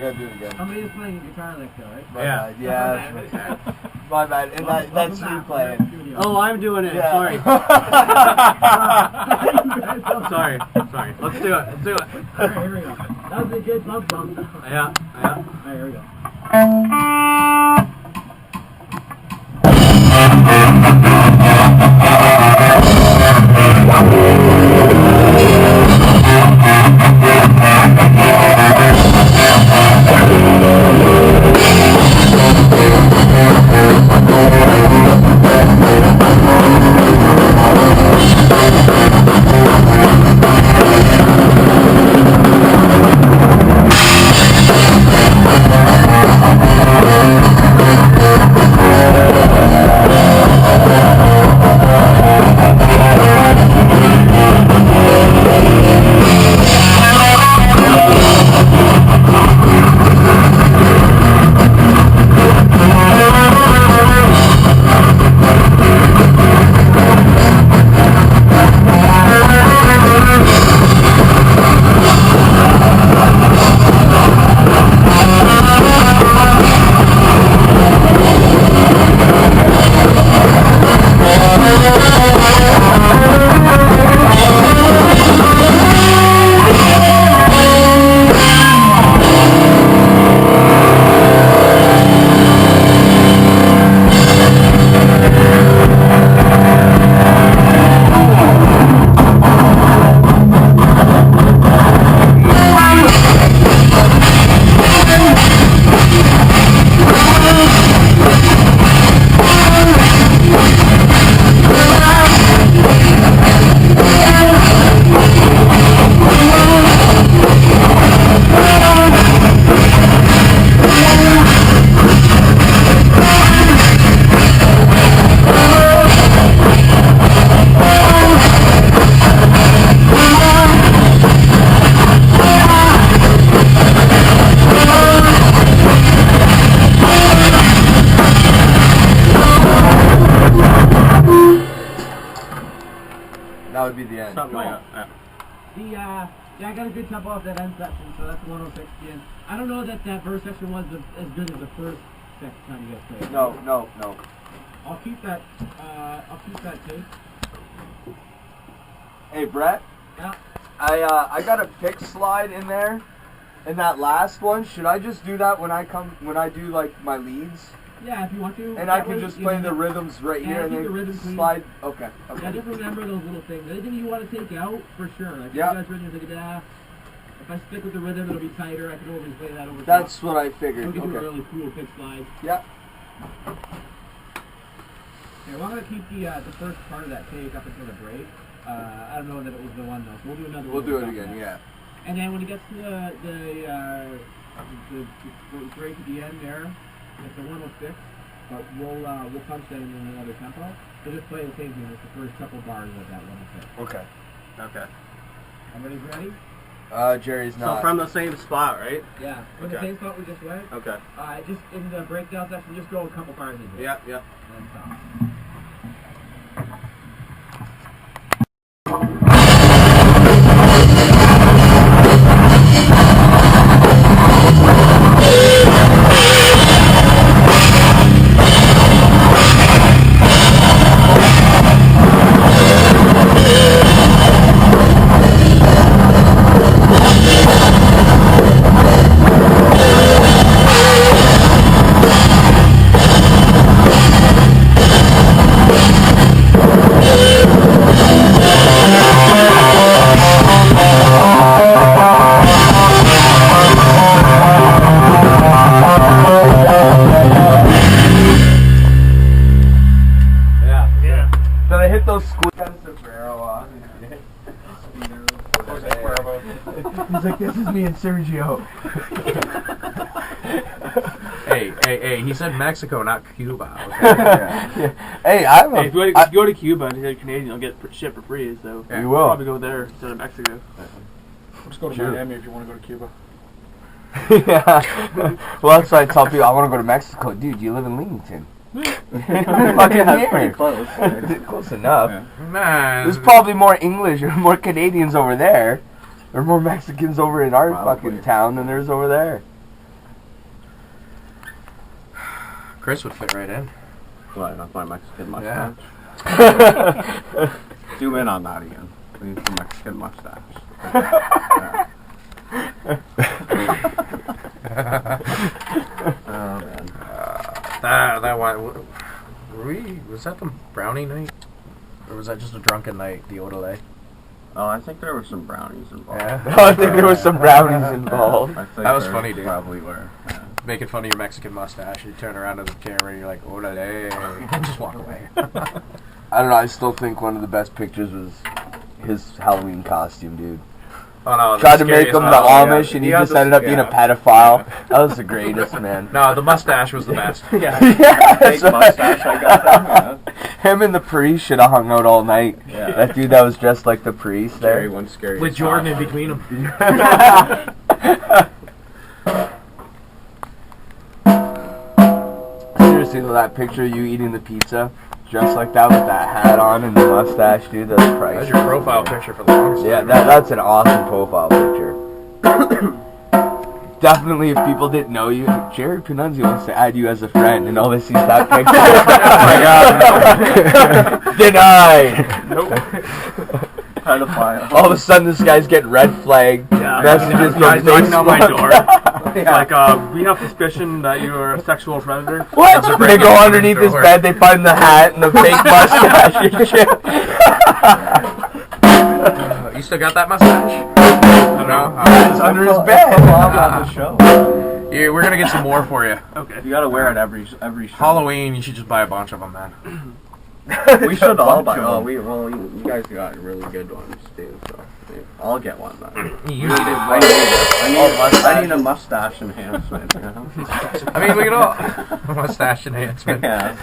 gotta do it again. Somebody is playing guitar like that, right? Yeah. My bad. And that's you playing. Oh, I'm doing it. Yeah. Sorry. sorry. Let's do it. Alright, here we go. That was a good bump. Yeah. Alright, here we go. That would be the end. Something like that. Yeah, I got a good tempo off that end section, so that's 106 again. I don't know that verse section was as good as the first time you guys played. No. I'll keep that tape. Hey, Brett. Yeah. I got a pick slide in there, in that last one. Should I just do that when I do like my leads? Yeah, if you want to. And I can just play the rhythms right here and then slide. Okay. Yeah, just remember those little things. Anything you want to take out, for sure. Like, yeah. You guys rhythm, like, if I stick with the rhythm, it'll be tighter. I can always play that over. That's what I figured. We'll do a really cool pick slide. Yeah. Okay, well, I'm going to keep the first part of that take up until the break. I don't know that it was the one, though, so we'll do another one. We'll do it again, yeah. And then when it gets to the break at the end there, it's a 106, but we'll punch that in another tempo. So just play the same thing with the first couple bars of that 106. Okay. Everybody's ready? Jerry's not. So from the same spot, right? Yeah. From the same spot we just went? Okay. Just in the breakdown section, just go a couple bars into it. Yeah. And then stop. He's like, this is me and Sergio. Hey, he said Mexico, not Cuba. Okay? Yeah. Hey, if you go to Cuba and you're Canadian, you'll get shit for free, so you will probably go there instead of Mexico. Just go to Miami if you want to go to Cuba. Yeah. Well, that's why I tell people I want to go to Mexico. Dude, you live in Leamington. Fucking pretty close. Close enough. Yeah. Man. There's probably more English or more Canadians over there. There are more Mexicans over in our fucking town than there's over there. Chris would fit right in. What, that's my Mexican Yeah. mustache? Zoom in on that again. We need some Mexican mustache. Oh, man. That one. Was that the brownie night? Or was that just a drunken night, the Odelay? Oh, I think there were some brownies involved. Yeah. I think there was some brownies involved. I think That was there funny, dude. Probably were. Yeah. Making fun of your Mexican mustache, you turn around to the camera and you're like, Odelay, and just walk away. I don't know, I still think one of the best pictures was his Halloween costume, dude. Oh no, Tried to make him the Amish, and he had just this- ended up being a pedophile. That was the greatest, man. No, the mustache was the best. Yeah, Fake that's right. mustache, I got that. Him and the priest should have hung out all night. Yeah. That dude that was dressed like the priest Scary there. one, scary. With as Jordan in fuck. between them. Seriously, though, that picture of you eating the pizza, dressed like that with that hat on and the mustache, dude, that's priceless. That's your profile picture for the longest Yeah, time. that's an awesome profile picture. Definitely, if people didn't know you, Jared Panunzi wants to add you as a friend, and all they see is that picture. Oh my god. Denied. Pedophile. All of a sudden, this guy's getting red flag messages from Guys knocking on my Facebook. door. Like, we have suspicion that you are a sexual predator. What? They go underneath his bed, they find the hat and the fake mustache and shit. You still got that mustache? No? It's under his bed. On the show. Yeah, we're gonna get some more for you. Okay. You gotta wear it every show. Halloween, you should just buy a bunch of them, man. We should all buy. Bunch Oh, of you guys got really good ones too. So I'll get one then. You need it. I need a mustache enhancement. You know? I mean, look at all. Mustache enhancement. Yeah.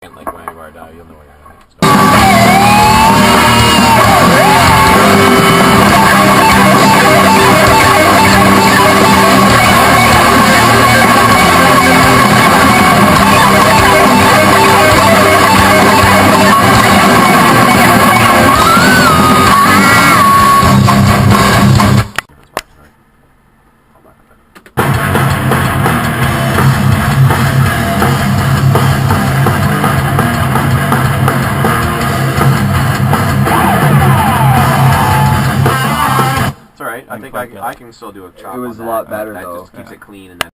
Like whenever I die, you'll know when I die. It's alright. I think I can still do a chop. It was on a lot that. better, That though. just keeps Yeah. it clean and then.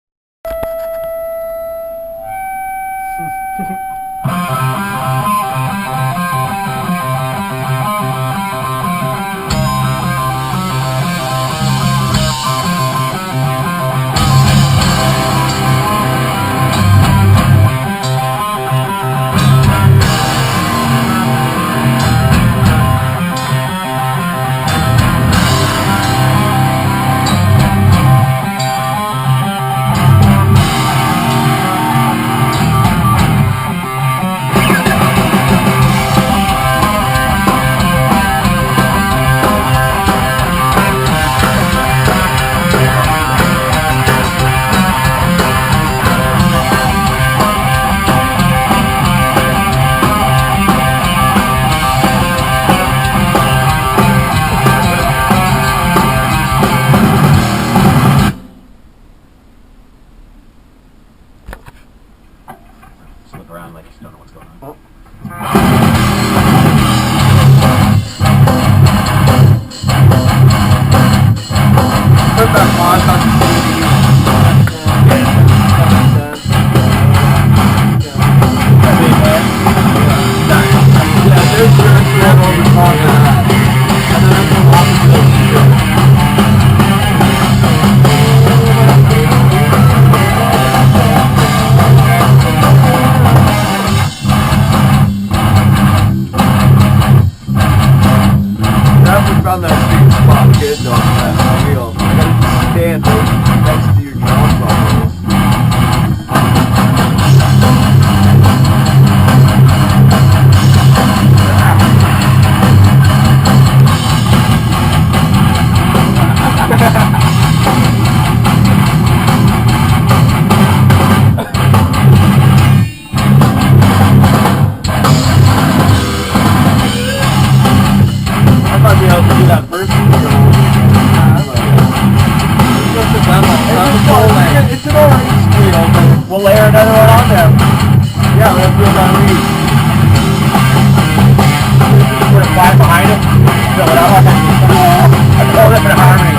I call it harmony.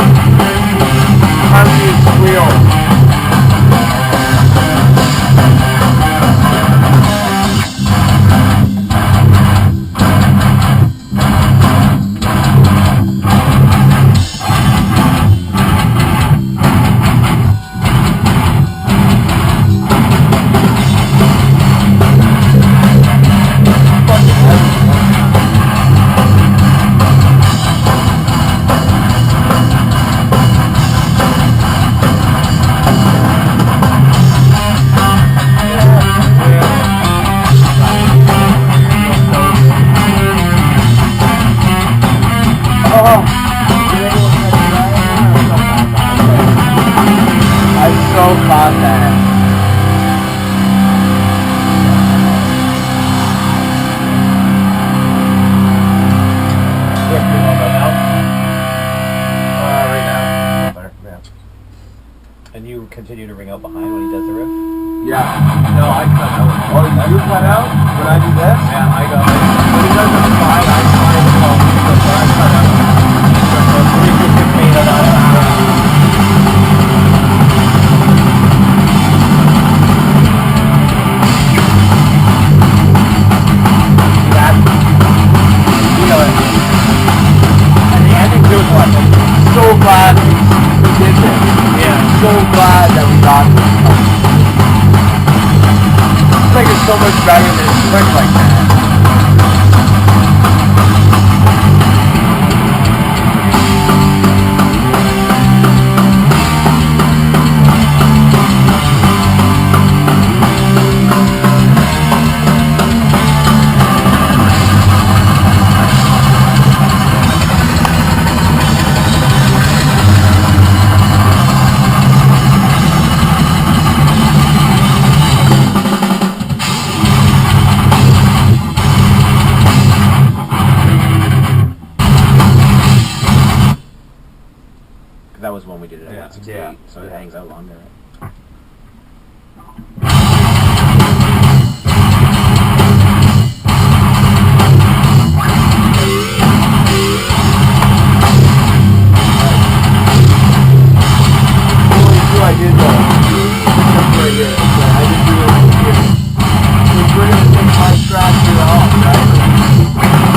Harmony is squeal. I so caught that. Right now. There, yeah. And you continue to ring out behind when he does the riff? Yeah. No, I cut out. Oh, you cut out when I do this? Yeah, I go. When he does the slide, I slide the phone. So I cut out. So glad we did this. Yeah. So glad that we got this. It's like it's so much better than a trick like that. That was when we did it at Yeah. 168, Yeah. so it hangs out longer. Right? I did right here. Okay, I did do it right here. So we're gonna take my scratch here off, right?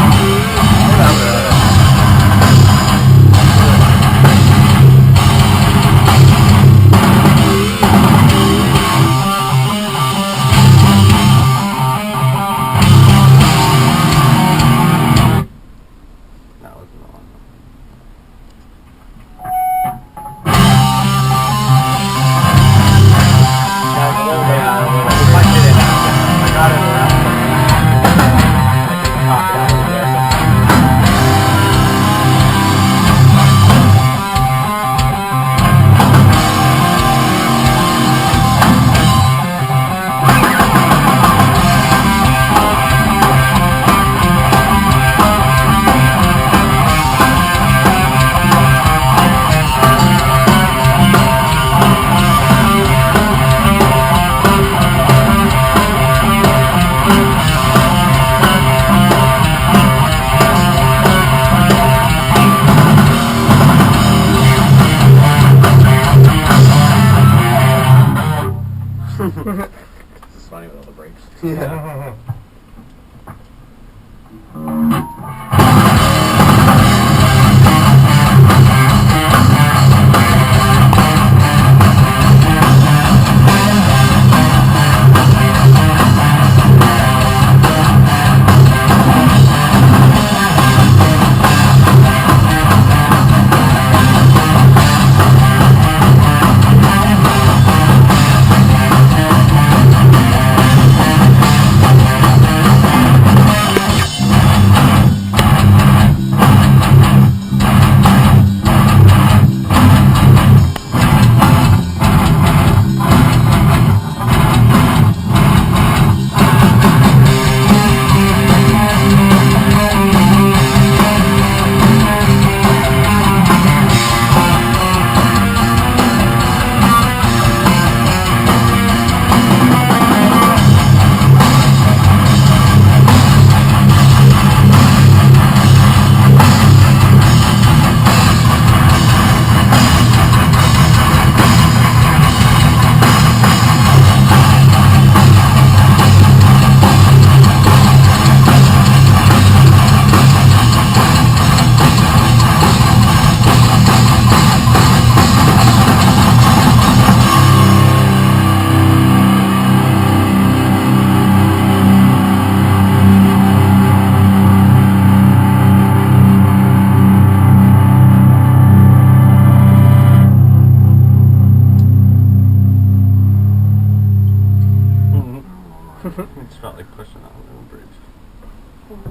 Cool.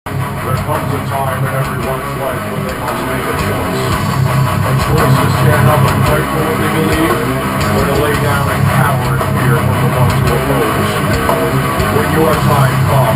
There comes a time in everyone's life when they must make a choice. A choice to stand up and fight for what they believe, or to lay down and cower in fear from the ones who oppose. When your time comes,